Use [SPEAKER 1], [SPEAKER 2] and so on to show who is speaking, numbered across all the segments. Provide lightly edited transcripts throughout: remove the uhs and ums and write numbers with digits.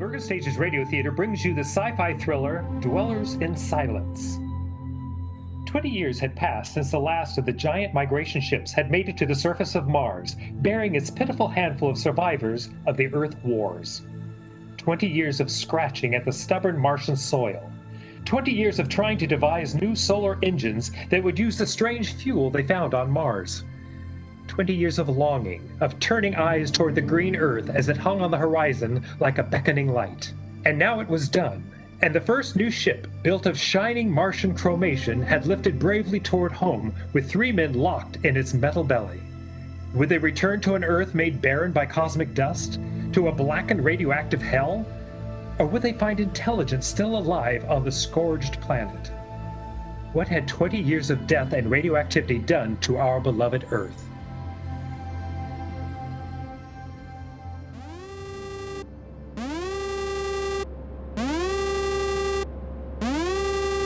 [SPEAKER 1] Bergen Stage's Radio Theater brings you the sci-fi thriller Dwellers in Silence. 20 years had passed since the last of the giant migration ships had made it to the surface of Mars, bearing its pitiful handful of survivors of the Earth Wars. 20 years of scratching at the stubborn Martian soil. 20 years of trying to devise new solar engines that would use the strange fuel they found on Mars. 20 years of longing, of turning eyes toward the green Earth as it hung on the horizon like a beckoning light. And now it was done, and the first new ship, built of shining Martian chromation, had lifted bravely toward home with 3 men locked in its metal belly. Would they return to an Earth made barren by cosmic dust? To a blackened radioactive hell? Or would they find intelligence still alive on the scourged planet? What had 20 years of death and radioactivity done to our beloved Earth?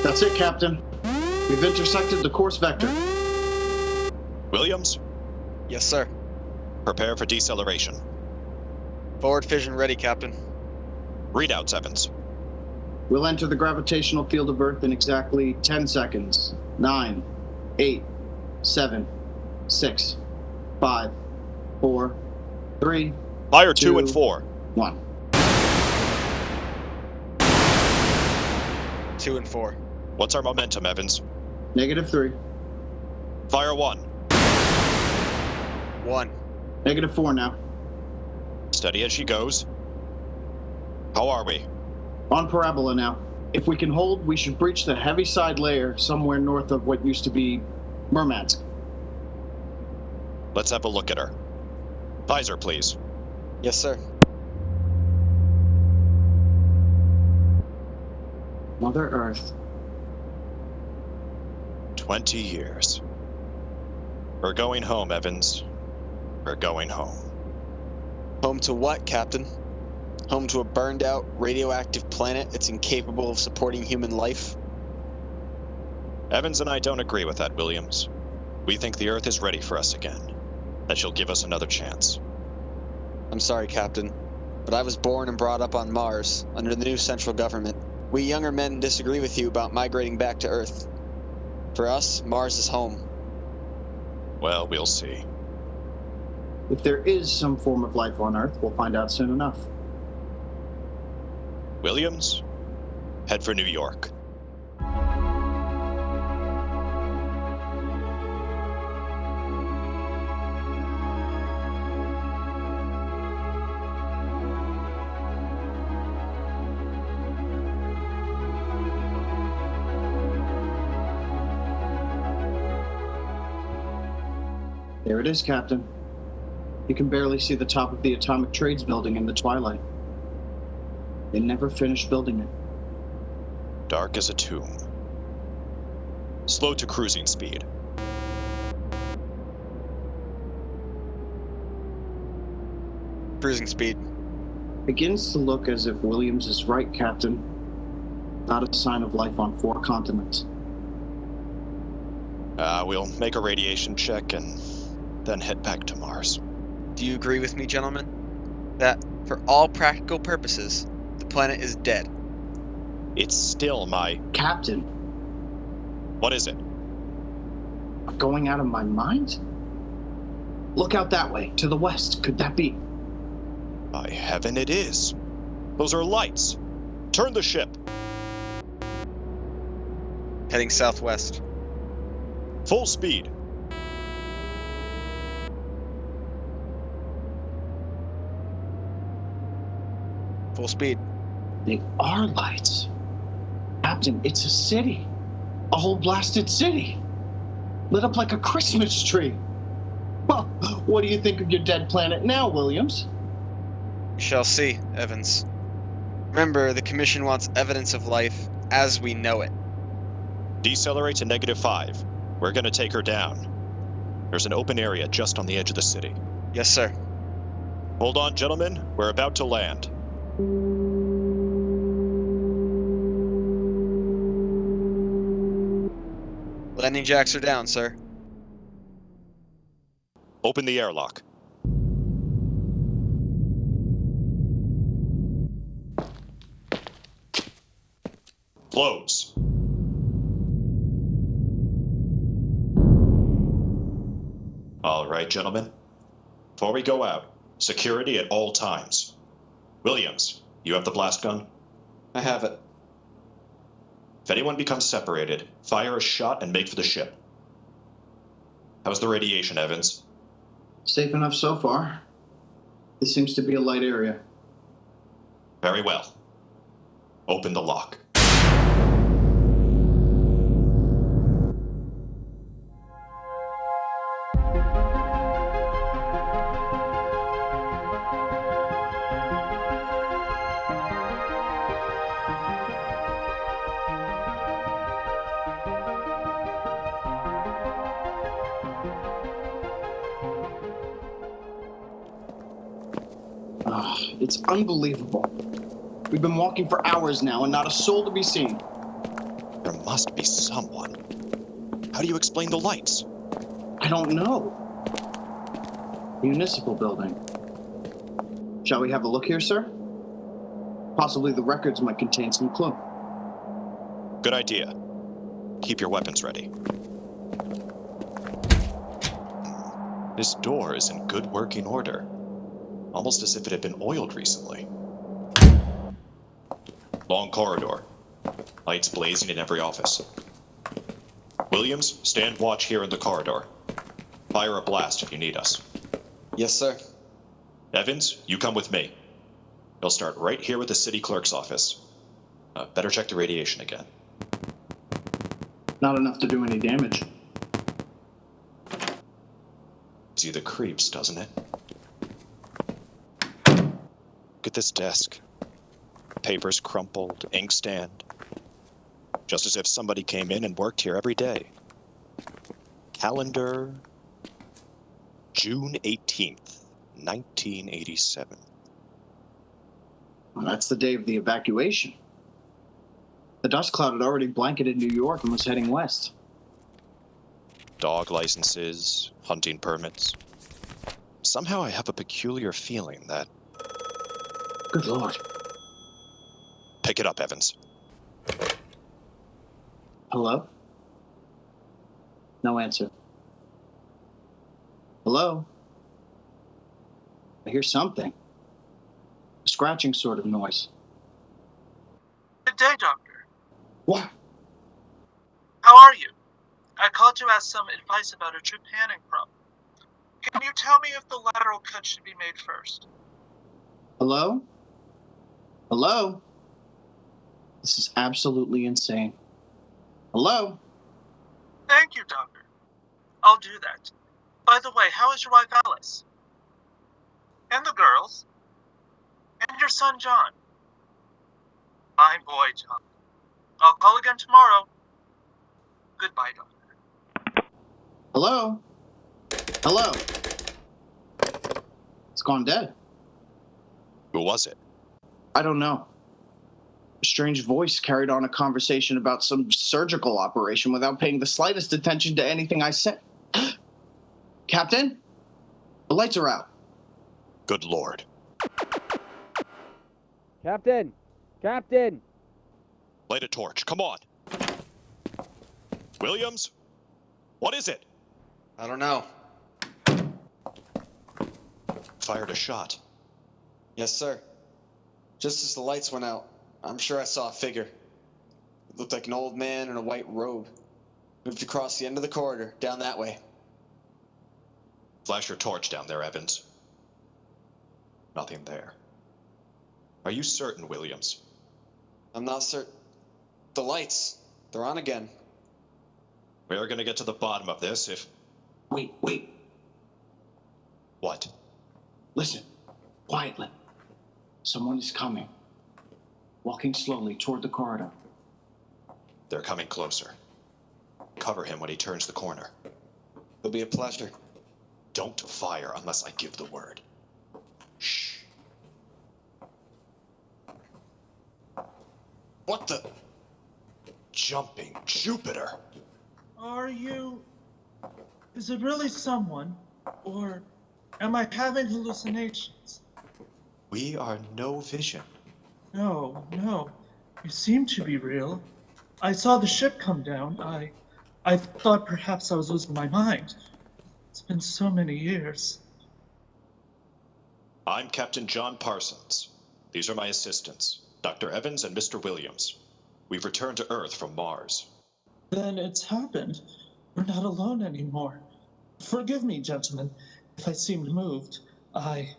[SPEAKER 2] That's it, Captain. We've intersected the course vector.
[SPEAKER 3] Williams?
[SPEAKER 4] Yes, sir.
[SPEAKER 3] Prepare for deceleration.
[SPEAKER 4] Forward fission ready, Captain.
[SPEAKER 3] Readouts, Evans.
[SPEAKER 2] We'll enter the gravitational field of Earth in exactly 10 seconds. 9, 8, 7, 6, 5, 4, 3,
[SPEAKER 3] Fire 2 and 4.
[SPEAKER 2] 1.
[SPEAKER 4] 2 and 4.
[SPEAKER 3] What's our momentum, Evans?
[SPEAKER 2] -3.
[SPEAKER 3] Fire 1.
[SPEAKER 4] 1.
[SPEAKER 2] -4 now.
[SPEAKER 3] Steady as she goes. How are we?
[SPEAKER 2] On parabola now. If we can hold, we should breach the heaviside layer somewhere north of what used to be Murmansk.
[SPEAKER 3] Let's have a look at her. Visor, please.
[SPEAKER 4] Yes, sir.
[SPEAKER 2] Mother Earth.
[SPEAKER 3] 20 years. We're going home, Evans. We're going home.
[SPEAKER 4] Home to what, Captain? Home to a burned-out, radioactive planet that's incapable of supporting human life?
[SPEAKER 3] Evans and I don't agree with that, Williams. We think the Earth is ready for us again, that she'll give us another chance.
[SPEAKER 4] I'm sorry, Captain, but I was born and brought up on Mars, under the new central government. We younger men disagree with you about migrating back to Earth. For us, Mars is home.
[SPEAKER 3] Well, we'll see.
[SPEAKER 2] If there is some form of life on Earth, we'll find out soon enough.
[SPEAKER 3] Williams, head for New York.
[SPEAKER 2] There it is, Captain. You can barely see the top of the Atomic Trades building in the twilight. They never finished building it.
[SPEAKER 3] Dark as a tomb. Slow to cruising speed.
[SPEAKER 4] Cruising speed.
[SPEAKER 2] Begins to look as if Williams is right, Captain. Not a sign of life on 4 continents.
[SPEAKER 3] We'll make a radiation check and then head back to Mars.
[SPEAKER 4] Do you agree with me, gentlemen? That, for all practical purposes, the planet is dead?
[SPEAKER 3] It's still my...
[SPEAKER 2] Captain,
[SPEAKER 3] What is it?
[SPEAKER 2] I'm going out of my mind? Look out that way, to the west. Could that be?
[SPEAKER 3] By heaven, it is. Those are lights. Turn the ship.
[SPEAKER 4] Heading southwest.
[SPEAKER 3] Full speed.
[SPEAKER 4] Full speed.
[SPEAKER 2] They are lights. Captain, it's a city. A whole blasted city. Lit up like a Christmas tree. Well, what do you think of your dead planet now, Williams?
[SPEAKER 4] We shall see, Evans. Remember, the Commission wants evidence of life as we know it.
[SPEAKER 3] Decelerate to -5. We're gonna take her down. There's an open area just on the edge of the city.
[SPEAKER 4] Yes, sir.
[SPEAKER 3] Hold on, gentlemen. We're about to land.
[SPEAKER 4] Landing jacks are down, sir.
[SPEAKER 3] Open the airlock. Close. All right, gentlemen. Before we go out, security at all times. Williams, you have the blast gun?
[SPEAKER 4] I have it.
[SPEAKER 3] If anyone becomes separated, fire a shot and make for the ship. How's the radiation, Evans?
[SPEAKER 2] Safe enough so far. This seems to be a light area.
[SPEAKER 3] Very well. Open the lock.
[SPEAKER 2] It's unbelievable. We've been walking for hours now and not a soul to be seen.
[SPEAKER 3] There must be someone. How do you explain the lights?
[SPEAKER 2] I don't know. Municipal building. Shall we have a look here, sir? Possibly the records might contain some clue.
[SPEAKER 3] Good idea. Keep your weapons ready. This door is in good working order. Almost as if it had been oiled recently. Long corridor. Lights blazing in every office. Williams, stand watch here in the corridor. Fire a blast if you need us.
[SPEAKER 4] Yes, sir.
[SPEAKER 3] Evans, you come with me. We'll start right here with the city clerk's office. Better check the radiation again.
[SPEAKER 2] Not enough to do any damage.
[SPEAKER 3] See the creeps, doesn't it? Look at this desk. Papers crumpled, inkstand. Just as if somebody came in and worked here every day. Calendar, June 18th, 1987.
[SPEAKER 2] Well, that's the day of the evacuation. The dust cloud had already blanketed New York and was heading west.
[SPEAKER 3] Dog licenses, hunting permits. Somehow I have a peculiar feeling that...
[SPEAKER 2] Good Lord.
[SPEAKER 3] Pick it up, Evans.
[SPEAKER 2] Hello? No answer. Hello? I hear something. A scratching sort of noise.
[SPEAKER 5] Good day, Doctor.
[SPEAKER 2] What?
[SPEAKER 5] How are you? I called to ask some advice about a trip panning problem. Can you tell me if the lateral cut should be made first?
[SPEAKER 2] Hello? Hello? This is absolutely insane. Hello?
[SPEAKER 5] Thank you, Doctor. I'll do that. By the way, how is your wife Alice? And the girls? And your son John? Fine boy, John. I'll call again tomorrow. Goodbye, Doctor.
[SPEAKER 2] Hello? Hello? It's gone dead.
[SPEAKER 3] Who was it?
[SPEAKER 2] I don't know. A strange voice carried on a conversation about some surgical operation without paying the slightest attention to anything I said. Captain? The lights are out.
[SPEAKER 3] Good Lord.
[SPEAKER 6] Captain! Captain!
[SPEAKER 3] Light a torch, come on. Williams? What is it?
[SPEAKER 4] I don't know.
[SPEAKER 3] Fired a shot.
[SPEAKER 4] Yes, sir. Just as the lights went out, I'm sure I saw a figure. It looked like an old man in a white robe. Moved across the end of the corridor, down that way.
[SPEAKER 3] Flash your torch down there, Evans. Nothing there. Are you certain, Williams?
[SPEAKER 4] I'm not certain. The lights, they're on again.
[SPEAKER 3] We're gonna get to the bottom of this if...
[SPEAKER 2] Wait.
[SPEAKER 3] What?
[SPEAKER 2] Listen. Quietly. Someone is coming. Walking slowly toward the corridor.
[SPEAKER 3] They're coming closer. Cover him when he turns the corner.
[SPEAKER 4] It'll be a pleasure.
[SPEAKER 3] Don't fire unless I give the word. Shh. What the... Jumping Jupiter!
[SPEAKER 5] Is it really someone? Or am I having hallucinations?
[SPEAKER 3] We are no vision.
[SPEAKER 5] No. You seem to be real. I saw the ship come down. I thought perhaps I was losing my mind. It's been so many years.
[SPEAKER 3] I'm Captain John Parsons. These are my assistants, Dr. Evans and Mr. Williams. We've returned to Earth from Mars.
[SPEAKER 5] Then it's happened. We're not alone anymore. Forgive me, gentlemen, if I seemed moved. I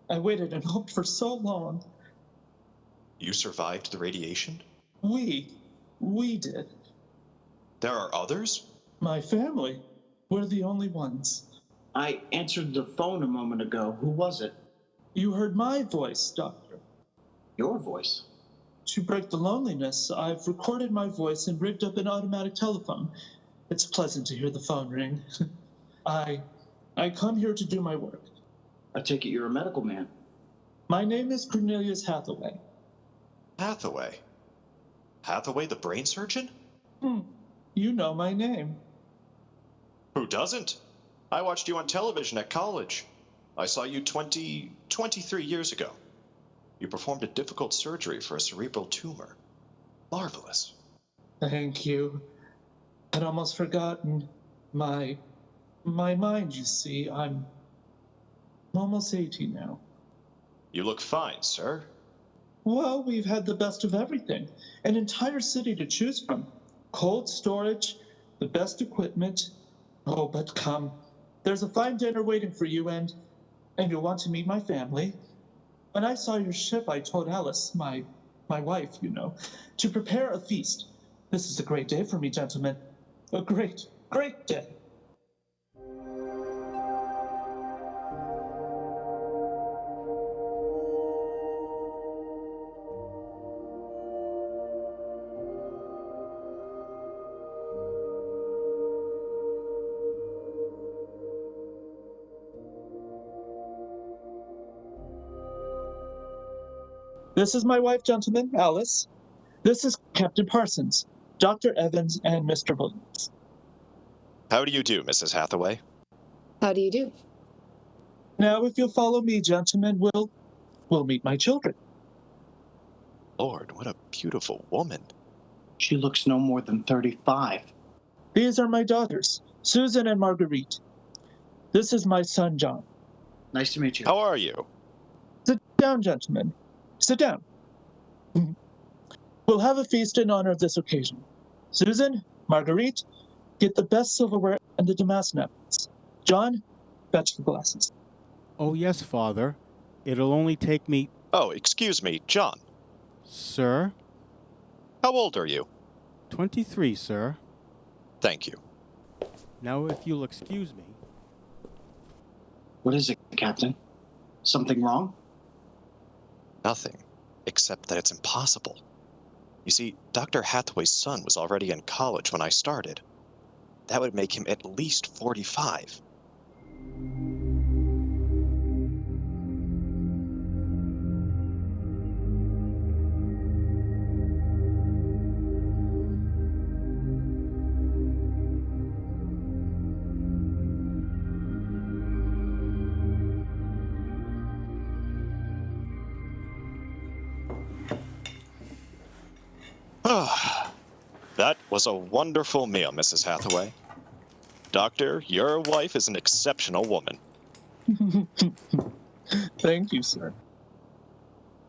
[SPEAKER 5] waited and hoped for so long.
[SPEAKER 3] You survived the radiation?
[SPEAKER 5] We did.
[SPEAKER 3] There are others?
[SPEAKER 5] My family. We're the only ones.
[SPEAKER 2] I answered the phone a moment ago. Who was it?
[SPEAKER 5] You heard my voice, Doctor.
[SPEAKER 2] Your voice.
[SPEAKER 5] To break the loneliness, I've recorded my voice and rigged up an automatic telephone. It's pleasant to hear the phone ring. I come here to do my work.
[SPEAKER 2] I take it you're a medical man.
[SPEAKER 5] My name is Cornelius Hathaway.
[SPEAKER 3] Hathaway? Hathaway the brain surgeon?
[SPEAKER 5] You know my name.
[SPEAKER 3] Who doesn't? I watched you on television at college. I saw you 23 years ago. You performed a difficult surgery for a cerebral tumor. Marvelous.
[SPEAKER 5] Thank you. I'd almost forgotten. My mind, you see. I'm almost 80 now.
[SPEAKER 3] You look fine, sir.
[SPEAKER 5] Well, we've had the best of everything. An entire city to choose from. Cold storage, the best equipment. Oh, but come. There's a fine dinner waiting for you, and you'll want to meet my family. When I saw your ship, I told Alice, my wife, you know, to prepare a feast. This is a great day for me, gentlemen. A great, great day. This is my wife, gentlemen, Alice. This is Captain Parsons, Dr. Evans, and Mr. Williams.
[SPEAKER 3] How do you do, Mrs. Hathaway?
[SPEAKER 7] How do you do?
[SPEAKER 5] Now, if you'll follow me, gentlemen, we'll meet my children.
[SPEAKER 3] Lord, what a beautiful woman.
[SPEAKER 2] She looks no more than 35.
[SPEAKER 5] These are my daughters, Susan and Marguerite. This is my son, John.
[SPEAKER 2] Nice to meet you.
[SPEAKER 3] How are you?
[SPEAKER 5] Sit down, gentlemen. Sit down. We'll have a feast in honor of this occasion. Susan, Marguerite, get the best silverware and the damask napkins. John, fetch the glasses.
[SPEAKER 8] Oh, yes, Father. It'll only take me...
[SPEAKER 3] Oh, excuse me, John.
[SPEAKER 8] Sir?
[SPEAKER 3] How old are you?
[SPEAKER 8] 23, sir.
[SPEAKER 3] Thank you.
[SPEAKER 8] Now, if you'll excuse me...
[SPEAKER 2] What is it, Captain? Something wrong?
[SPEAKER 3] Nothing, except that it's impossible. You see, Dr. Hathaway's son was already in college when I started. That would make him at least 45. That was a wonderful meal, Mrs. Hathaway. Doctor, your wife is an exceptional woman.
[SPEAKER 5] Thank you, sir.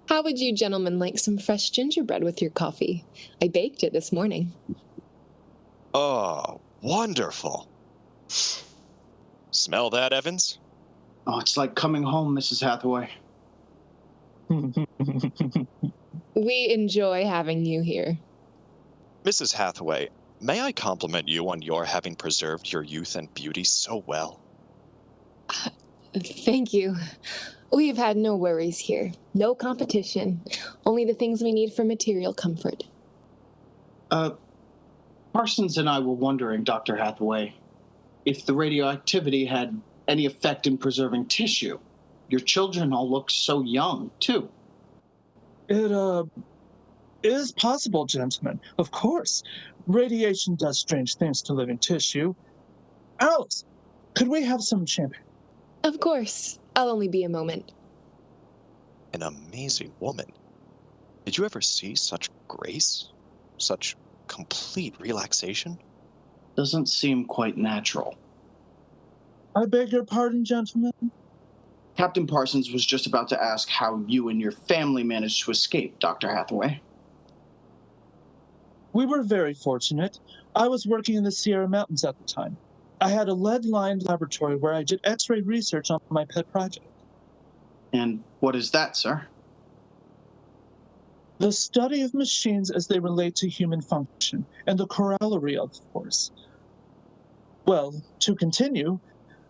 [SPEAKER 7] How would you gentlemen like some fresh gingerbread with your coffee? I baked it this morning.
[SPEAKER 3] Oh, wonderful. Smell that, Evans?
[SPEAKER 2] Oh, it's like coming home, Mrs. Hathaway.
[SPEAKER 7] We enjoy having you here.
[SPEAKER 3] Mrs. Hathaway, may I compliment you on your having preserved your youth and beauty so well?
[SPEAKER 7] Thank you. We've had no worries here. No competition. Only the things we need for material comfort.
[SPEAKER 2] Parsons and I were wondering, Dr. Hathaway, if the radioactivity had any effect in preserving tissue. Your children all look so young, too.
[SPEAKER 5] It is possible, gentlemen. Of course. Radiation does strange things to living tissue. Alice, could we have some champagne?
[SPEAKER 7] Of course. I'll only be a moment.
[SPEAKER 3] An amazing woman. Did you ever see such grace? Such complete relaxation?
[SPEAKER 2] Doesn't seem quite natural.
[SPEAKER 9] I beg your pardon, gentlemen?
[SPEAKER 2] Captain Parsons was just about to ask how you and your family managed to escape, Dr. Hathaway.
[SPEAKER 9] We were very fortunate. I was working in the Sierra Mountains at the time. I had a lead-lined laboratory where I did X-ray research on my pet project.
[SPEAKER 2] And what is that, sir?
[SPEAKER 9] The study of machines as they relate to human function, and the corollary, of course. Well, to continue,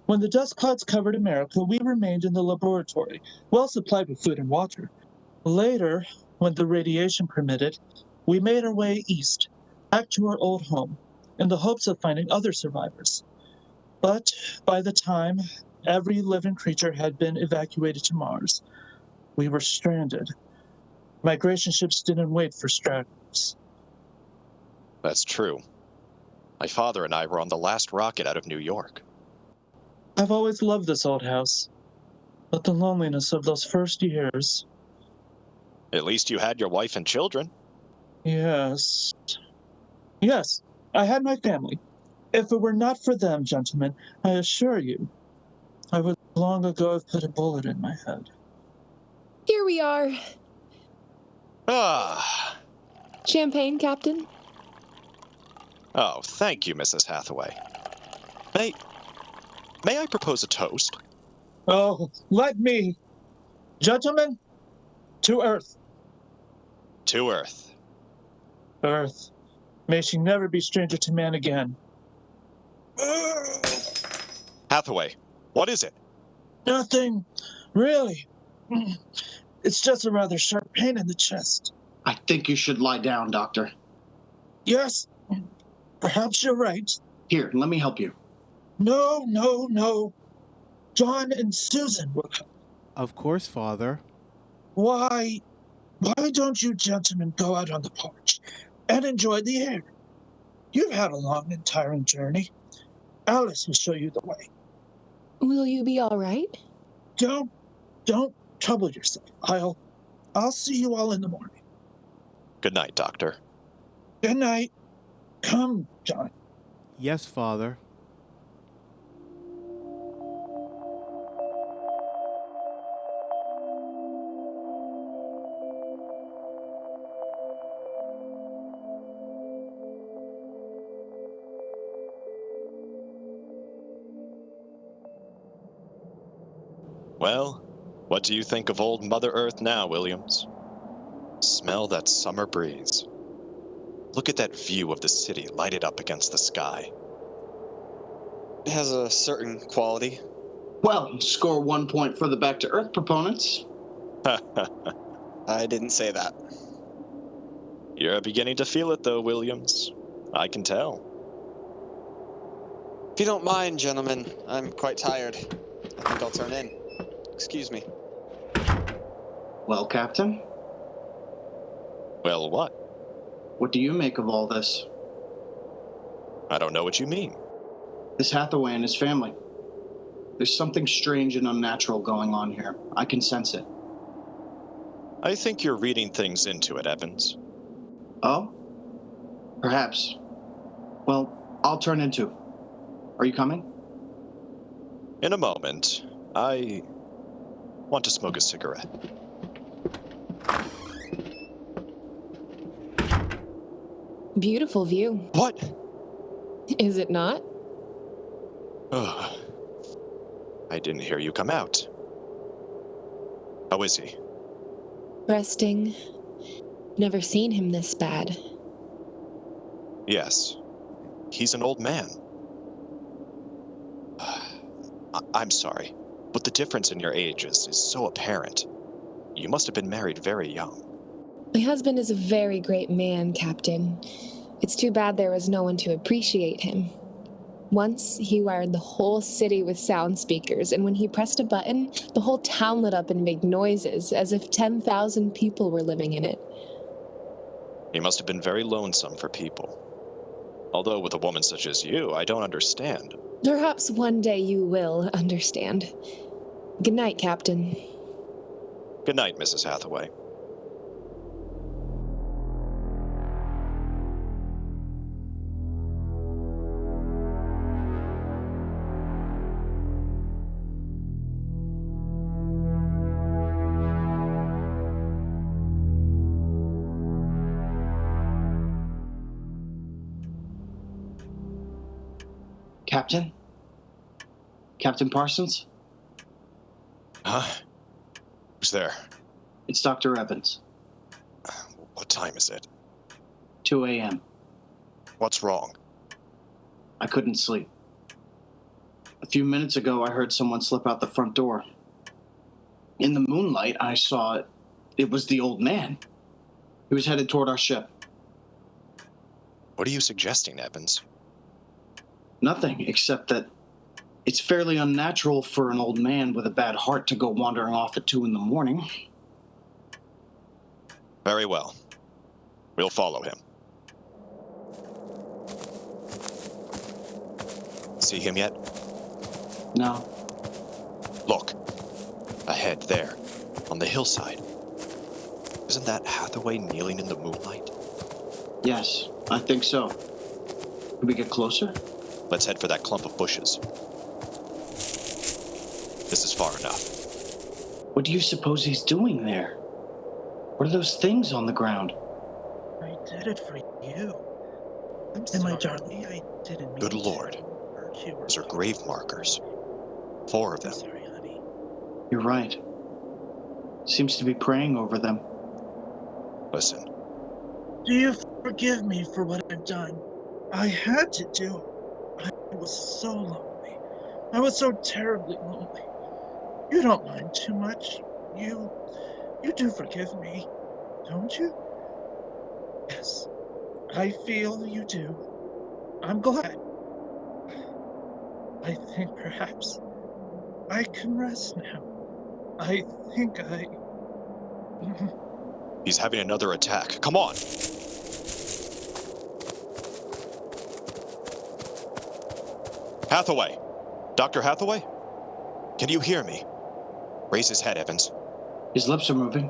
[SPEAKER 9] when the dust clouds covered America, we remained in the laboratory, well supplied with food and water. Later, when the radiation permitted, we made our way east, back to our old home, in the hopes of finding other survivors. But by the time every living creature had been evacuated to Mars, we were stranded. Migration ships didn't wait for stragglers.
[SPEAKER 3] That's true. My father and I were on the last rocket out of New York.
[SPEAKER 9] I've always loved this old house, but the loneliness of those first years.
[SPEAKER 3] At least you had your wife and children.
[SPEAKER 9] Yes. Yes, I had my family. If it were not for them, gentlemen, I assure you, I would long ago have put a bullet in my head.
[SPEAKER 7] Here we are.
[SPEAKER 3] Ah.
[SPEAKER 7] Champagne, Captain?
[SPEAKER 3] Oh, thank you, Mrs. Hathaway. May I propose a toast?
[SPEAKER 9] Oh, let me. Gentlemen, to Earth.
[SPEAKER 3] To Earth.
[SPEAKER 9] Earth. May she never be stranger to man again.
[SPEAKER 3] Hathaway, what is it?
[SPEAKER 9] Nothing. Really. It's just a rather sharp pain in the chest.
[SPEAKER 2] I think you should lie down, Doctor.
[SPEAKER 9] Yes. Perhaps you're right.
[SPEAKER 2] Here, let me help you.
[SPEAKER 9] No. John and Susan will help.
[SPEAKER 8] Of course, Father.
[SPEAKER 9] Why don't you gentlemen go out on the porch and enjoy the air? You've had a long and tiring journey. Alice will show you the way.
[SPEAKER 7] Will you be all right?
[SPEAKER 9] Don't trouble yourself. I'll see you all in the morning.
[SPEAKER 3] Good night, Doctor.
[SPEAKER 9] Good night. Come, John.
[SPEAKER 8] Yes, Father.
[SPEAKER 3] Well, what do you think of old Mother Earth now, Williams? Smell that summer breeze. Look at that view of the city lighted up against the sky.
[SPEAKER 4] It has a certain quality.
[SPEAKER 2] Well, score 1 point for the Back to Earth proponents.
[SPEAKER 4] I didn't say that.
[SPEAKER 3] You're beginning to feel it, though, Williams. I can tell.
[SPEAKER 4] If you don't mind, gentlemen, I'm quite tired. I think I'll turn in. Excuse me.
[SPEAKER 2] Well, Captain,
[SPEAKER 3] Well, what?
[SPEAKER 2] what do you make of all this?
[SPEAKER 3] I don't know what you mean.
[SPEAKER 2] This Hathaway and his family. There's something strange and unnatural going on here. I can sense it.
[SPEAKER 3] I think you're reading things into it, Evans.
[SPEAKER 2] Oh? Perhaps. Well, I'll turn in too. Are you coming?
[SPEAKER 3] In a moment, I want to smoke a cigarette.
[SPEAKER 7] Beautiful view.
[SPEAKER 3] What?
[SPEAKER 7] Is it not?
[SPEAKER 3] Ugh. I didn't hear you come out. How is he?
[SPEAKER 7] Resting. Never seen him this bad.
[SPEAKER 3] Yes. He's an old man. I'm sorry, but the difference in your age is so apparent. You must have been married very young.
[SPEAKER 7] My husband is a very great man, Captain. It's too bad there was no one to appreciate him. Once, he wired the whole city with sound speakers, and when he pressed a button, the whole town lit up and made noises, as if 10,000 people were living in it.
[SPEAKER 3] He must have been very lonesome for people. Although with a woman such as you, I don't understand.
[SPEAKER 7] Perhaps one day you will understand. Good night, Captain.
[SPEAKER 3] Good night, Mrs. Hathaway.
[SPEAKER 2] Captain? Captain Parsons?
[SPEAKER 3] Huh? Who's there?
[SPEAKER 2] It's Dr. Evans.
[SPEAKER 3] What time is it?
[SPEAKER 2] 2 a.m.
[SPEAKER 3] What's wrong?
[SPEAKER 2] I couldn't sleep. A few minutes ago, I heard someone slip out the front door. In the moonlight, I saw it was the old man. He was headed toward our ship.
[SPEAKER 3] What are you suggesting, Evans?
[SPEAKER 2] Nothing, except that it's fairly unnatural for an old man with a bad heart to go wandering off at 2 in the morning.
[SPEAKER 3] Very well. We'll follow him. See him yet?
[SPEAKER 2] No.
[SPEAKER 3] Look. Ahead there, on the hillside. Isn't that Hathaway kneeling in the moonlight?
[SPEAKER 2] Yes, I think so. Could we get closer?
[SPEAKER 3] Let's head for that clump of bushes. This is far enough.
[SPEAKER 2] What do you suppose he's doing there? What are those things on the ground?
[SPEAKER 9] I did it for you.
[SPEAKER 10] I'm
[SPEAKER 9] And my
[SPEAKER 10] sorry,
[SPEAKER 9] darling.
[SPEAKER 10] I didn't mean
[SPEAKER 3] Good
[SPEAKER 10] to
[SPEAKER 3] Lord.
[SPEAKER 10] hurt you or
[SPEAKER 3] Those are
[SPEAKER 10] talk
[SPEAKER 3] grave
[SPEAKER 10] to you.
[SPEAKER 3] markers. 4 of
[SPEAKER 10] I'm
[SPEAKER 3] them.
[SPEAKER 10] sorry, honey.
[SPEAKER 2] You're right. Seems to be praying over them.
[SPEAKER 3] Listen,
[SPEAKER 9] Do you forgive me for what I've done? I had to do it. I was so lonely. I was so terribly lonely. You don't mind too much. You do forgive me, don't you? Yes, I feel you do. I'm glad. I think perhaps I can rest now. I think I...
[SPEAKER 3] he's having another attack. Come on! Hathaway! Dr. Hathaway? Can you hear me? Raise his head, Evans.
[SPEAKER 2] His lips are moving.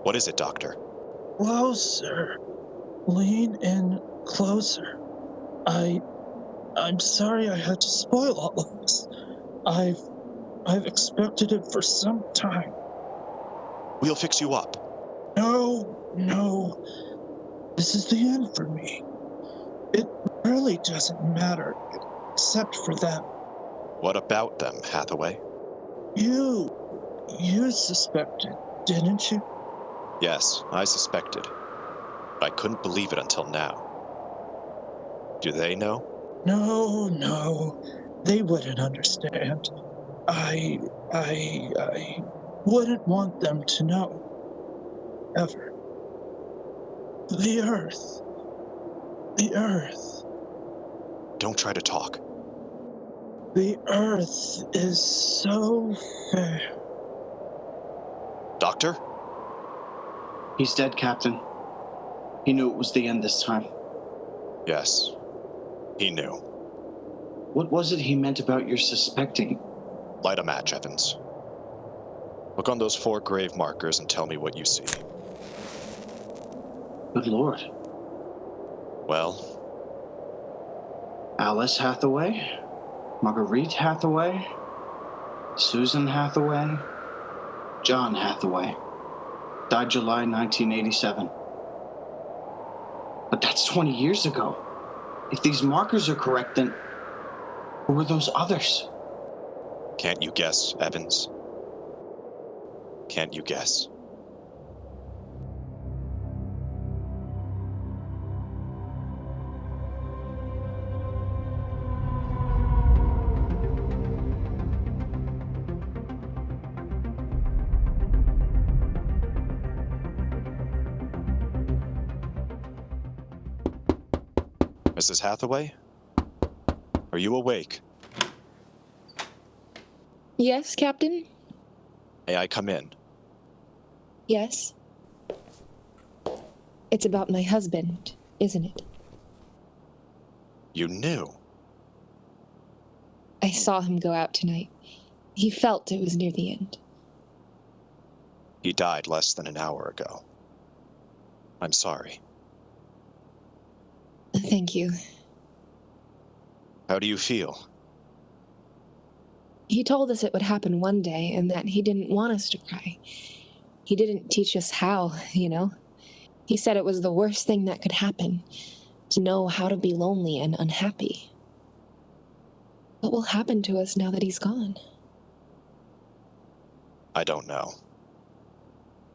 [SPEAKER 3] What is it, Doctor?
[SPEAKER 9] Closer. Lean in closer. I'm sorry I had to spoil all of this. I've expected it for some time.
[SPEAKER 3] We'll fix you up.
[SPEAKER 9] No. This is the end for me. It really doesn't matter, except for them.
[SPEAKER 3] What about them, Hathaway?
[SPEAKER 9] You suspected, didn't you?
[SPEAKER 3] Yes, I suspected. But I couldn't believe it until now. Do they know?
[SPEAKER 9] No. They wouldn't understand. I wouldn't want them to know. Ever. The Earth.
[SPEAKER 3] Don't try to talk.
[SPEAKER 9] The Earth is so fair.
[SPEAKER 3] Doctor?
[SPEAKER 2] He's dead, Captain. He knew it was the end this time.
[SPEAKER 3] Yes, he knew.
[SPEAKER 2] What was it he meant about your suspecting?
[SPEAKER 3] Light a match, Evans. Look on those 4 grave markers and tell me what you see.
[SPEAKER 2] Good Lord.
[SPEAKER 3] Well,
[SPEAKER 2] Alice Hathaway, Marguerite Hathaway, Susan Hathaway, John Hathaway. Died July 1987. But that's 20 years ago. If these markers are correct, then who were those others?
[SPEAKER 3] can't you guess, Evans? Can't you guess? Mrs. Hathaway? Are you awake?
[SPEAKER 7] Yes, Captain?
[SPEAKER 3] May I come in?
[SPEAKER 7] Yes. It's about my husband, isn't it?
[SPEAKER 3] You knew.
[SPEAKER 7] I saw him go out tonight. He felt it was near the end.
[SPEAKER 3] He died less than an hour ago. I'm sorry.
[SPEAKER 7] Thank you.
[SPEAKER 3] How do you feel?
[SPEAKER 7] He told us it would happen one day and that he didn't want us to cry. He didn't teach us how, you know. He said it was the worst thing that could happen, to know how to be lonely and unhappy. What will happen to us now that he's gone?
[SPEAKER 3] I don't know.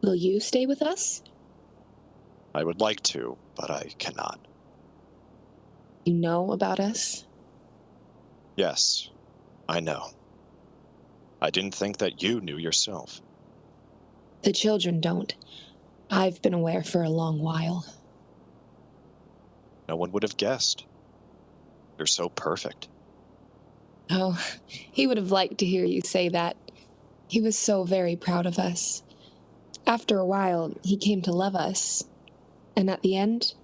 [SPEAKER 7] Will you stay with us?
[SPEAKER 3] I would like to, but I cannot.
[SPEAKER 7] You know about us?
[SPEAKER 3] Yes, I know. I didn't think that you knew yourself.
[SPEAKER 7] The children don't. I've been aware for a long while.
[SPEAKER 3] No one would have guessed. You're so perfect.
[SPEAKER 7] Oh, he would have liked to hear you say that. He was so very proud of us. After a while, he came to love us. And at the end,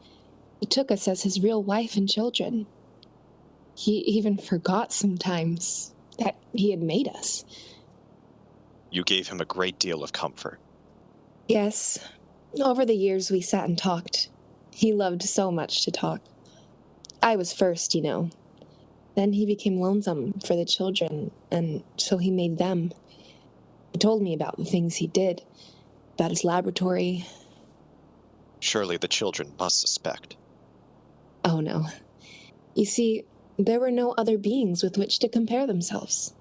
[SPEAKER 7] he took us as his real wife and children. He even forgot sometimes that he had made us.
[SPEAKER 3] You gave him a great deal of comfort.
[SPEAKER 7] Yes, over the years we sat and talked. He loved so much to talk. I was first, you know. Then he became lonesome for the children, and so he made them. He told me about the things he did, about his laboratory.
[SPEAKER 3] Surely the children must suspect.
[SPEAKER 7] Oh no. You see, there were no other beings with which to compare themselves.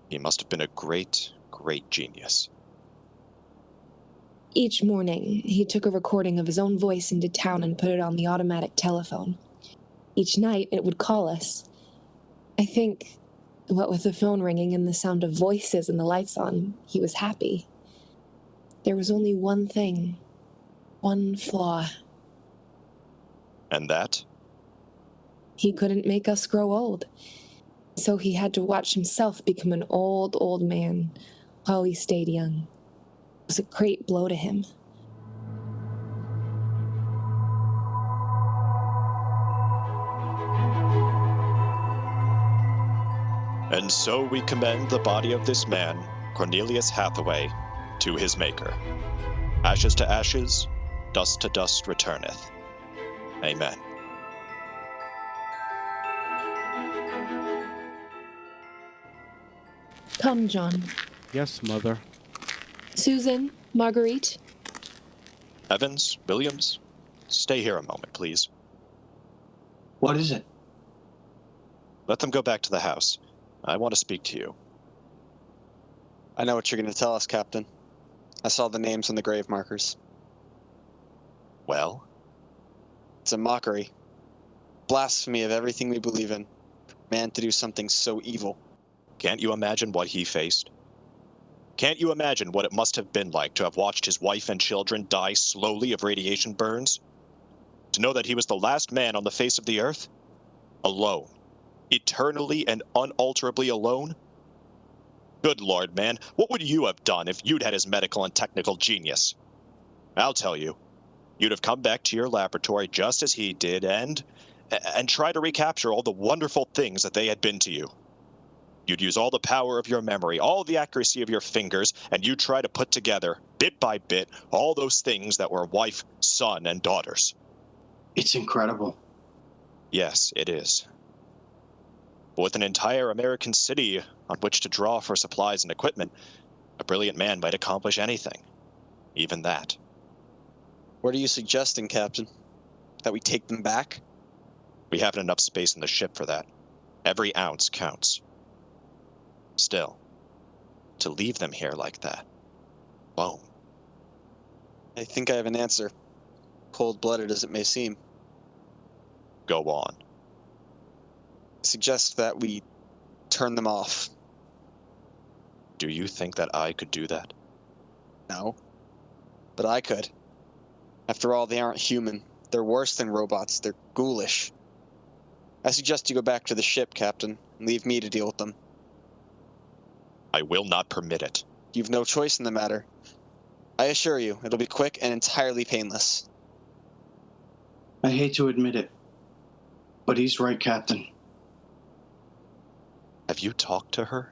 [SPEAKER 3] He must have been a great, great genius.
[SPEAKER 7] Each morning, he took a recording of his own voice into town and put it on the automatic telephone. Each night, it would call us. I think, what with the phone ringing and the sound of voices and the lights on, he was happy. There was only one thing, one flaw.
[SPEAKER 3] And that?
[SPEAKER 7] He couldn't make us grow old. So he had to watch himself become an old, old man while we stayed young. It was a great blow to him.
[SPEAKER 3] And so we commend the body of this man, Cornelius Hathaway, to his maker. Ashes to ashes, dust to dust returneth. Amen.
[SPEAKER 7] Come, John.
[SPEAKER 8] Yes, Mother.
[SPEAKER 7] Susan, Marguerite.
[SPEAKER 3] Evans, Williams, stay here a moment, please.
[SPEAKER 2] What is it?
[SPEAKER 3] Let them go back to the house. I want to speak to you.
[SPEAKER 4] I know what you're going to tell us, Captain. I saw the names on the grave markers.
[SPEAKER 3] Well?
[SPEAKER 4] It's a mockery. Blasphemy of everything we believe in. For man to do something so evil.
[SPEAKER 3] Can't you imagine what he faced? Can't you imagine what it must have been like to have watched his wife and children die slowly of radiation burns? To know that he was the last man on the face of the earth? Alone. Eternally and unalterably alone? Good Lord, man, what would you have done if you'd had his medical and technical genius? I'll tell you. You'd have come back to your laboratory just as he did and try to recapture all the wonderful things that they had been to you. You'd use all the power of your memory, all the accuracy of your fingers, and you'd try to put together, bit by bit, all those things that were wife, son, and daughters.
[SPEAKER 2] It's incredible.
[SPEAKER 3] Yes, it is. But with an entire American city on which to draw for supplies and equipment, a brilliant man might accomplish anything. Even that.
[SPEAKER 4] What are you suggesting, Captain? That we take them back?
[SPEAKER 3] We haven't enough space in the ship for that. Every ounce counts. Still, to leave them here like that, alone.
[SPEAKER 4] I think I have an answer. Cold-blooded as it may seem.
[SPEAKER 3] Go on.
[SPEAKER 4] I suggest that we turn them off.
[SPEAKER 3] Do you think that I could do that?
[SPEAKER 4] No. But I could. After all, they aren't human. They're worse than robots. They're ghoulish. I suggest you go back to the ship, Captain, and leave me to deal with them.
[SPEAKER 3] I will not permit it.
[SPEAKER 4] You've no choice in the matter. I assure you, it'll be quick and entirely painless.
[SPEAKER 2] I hate to admit it, but he's right, Captain.
[SPEAKER 3] Have you talked to her?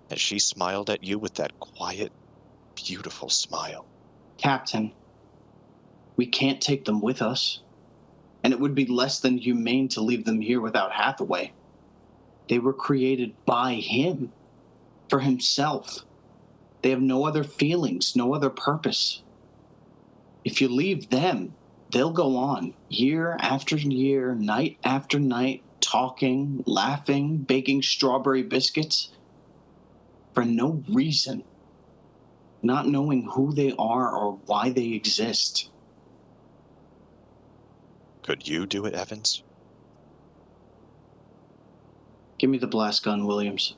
[SPEAKER 3] Has she smiled at you with that quiet, beautiful smile?
[SPEAKER 2] Captain, we can't take them with us, and it would be less than humane to leave them here without Hathaway. They were created by him, for himself. They have no other feelings, no other purpose. If you leave them, They'll go on year after year, night after night, talking, laughing, baking strawberry biscuits for no reason, not knowing who they are or why they exist.
[SPEAKER 3] Could you do it, Evans?
[SPEAKER 2] Give me the blast gun, Williams.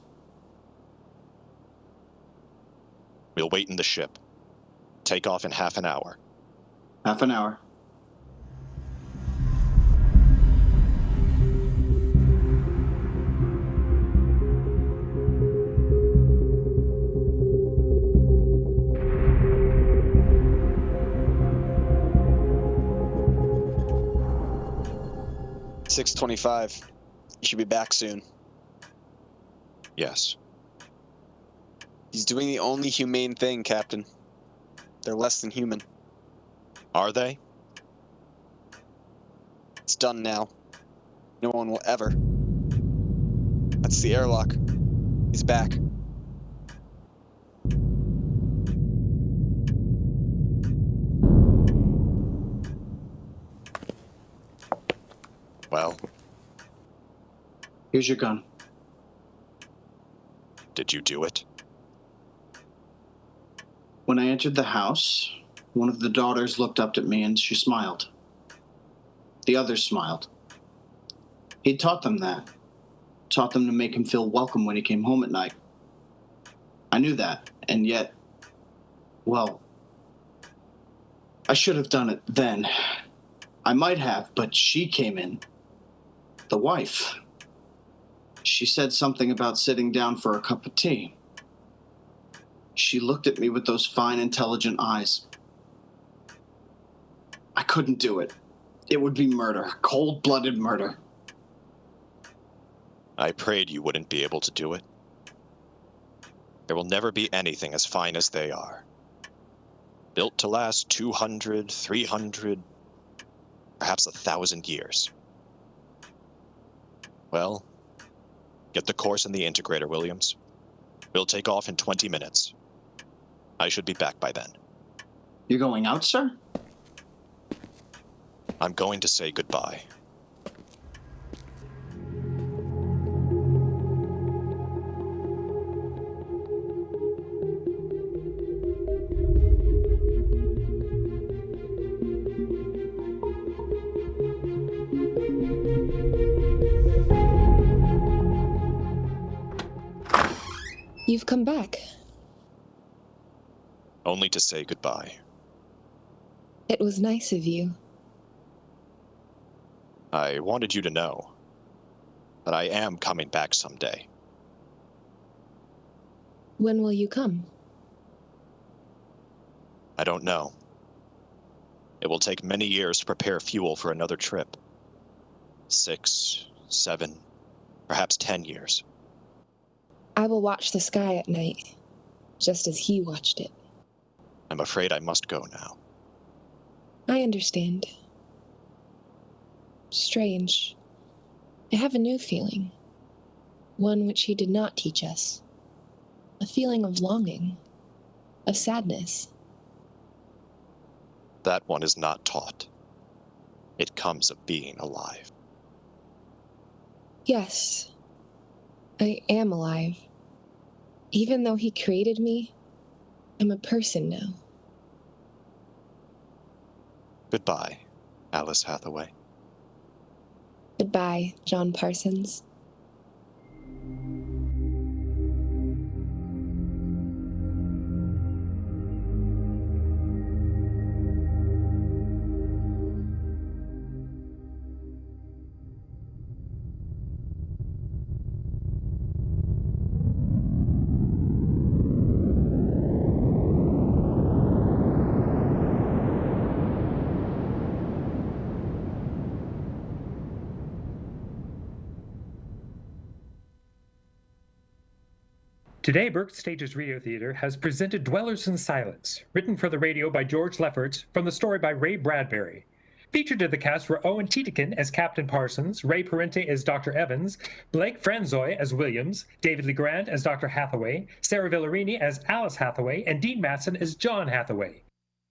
[SPEAKER 3] We'll wait in the ship. Take off in half an hour.
[SPEAKER 2] Half an hour.
[SPEAKER 4] $6:25. You should be back soon.
[SPEAKER 3] Yes.
[SPEAKER 4] He's doing the only humane thing, Captain. They're less than human.
[SPEAKER 3] Are they?
[SPEAKER 4] It's done now. No one will ever. That's the airlock. He's back.
[SPEAKER 3] Well,
[SPEAKER 2] Here's your gun.
[SPEAKER 3] did you do it?
[SPEAKER 2] When I entered the house, one of the daughters looked up at me and she smiled. The others smiled. He taught them that. Taught them to make him feel welcome when he came home at night. I knew that, and yet, well, I should have done it then. I might have, but she came in. The wife. She said something about sitting down for a cup of tea. She looked at me with those fine, intelligent eyes. I couldn't do it. It would be murder, cold-blooded murder.
[SPEAKER 3] I prayed you wouldn't be able to do it. There will never be anything as fine as they are. Built to last 200, 300, perhaps 1,000 years. Well, get the course in the integrator, Williams. We'll take off in 20 minutes. I should be back by then.
[SPEAKER 2] You're going out, sir?
[SPEAKER 3] I'm going to say goodbye.
[SPEAKER 7] You've come back.
[SPEAKER 3] Only to say goodbye.
[SPEAKER 7] It was nice of you.
[SPEAKER 3] I wanted you to know that I am coming back someday.
[SPEAKER 7] When will you come?
[SPEAKER 3] I don't know. It will take many years to prepare fuel for another trip. 6, 7, perhaps 10 years.
[SPEAKER 7] I will watch the sky at night, just as he watched it.
[SPEAKER 3] I'm afraid I must go now.
[SPEAKER 7] I understand. Strange. I have a new feeling. One which he did not teach us. A feeling of longing. Of sadness.
[SPEAKER 3] That one is not taught. It comes of being alive.
[SPEAKER 7] Yes. I am alive. Even though he created me, I'm a person now.
[SPEAKER 3] Goodbye, Alice Hathaway.
[SPEAKER 7] Goodbye, John Parsons.
[SPEAKER 1] Today, Berg Stages Radio Theater has presented Dwellers in Silence, written for the radio by George Lefferts, from the story by Ray Bradbury. Featured in the cast were Owen Tiedekin as Captain Parsons, Ray Parente as Dr. Evans, Blake Franzoy as Williams, David Legrand as Dr. Hathaway, Sarah Villarini as Alice Hathaway, and Dean Matson as John Hathaway.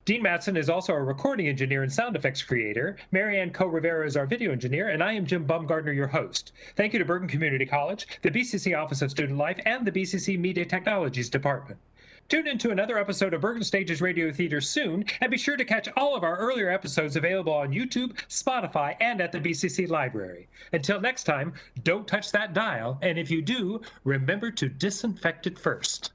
[SPEAKER 1] Dean Matson is also a recording engineer and sound effects creator. Marianne Co-Rivera is our video engineer, and I am Jim Bumgardner, your host. Thank you to Bergen Community College, the BCC Office of Student Life, and the BCC Media Technologies Department. Tune in to another episode of Bergen Stages Radio Theater soon, and be sure to catch all of our earlier episodes available on YouTube, Spotify, and at the BCC Library. Until next time, don't touch that dial, and if you do, remember to disinfect it first.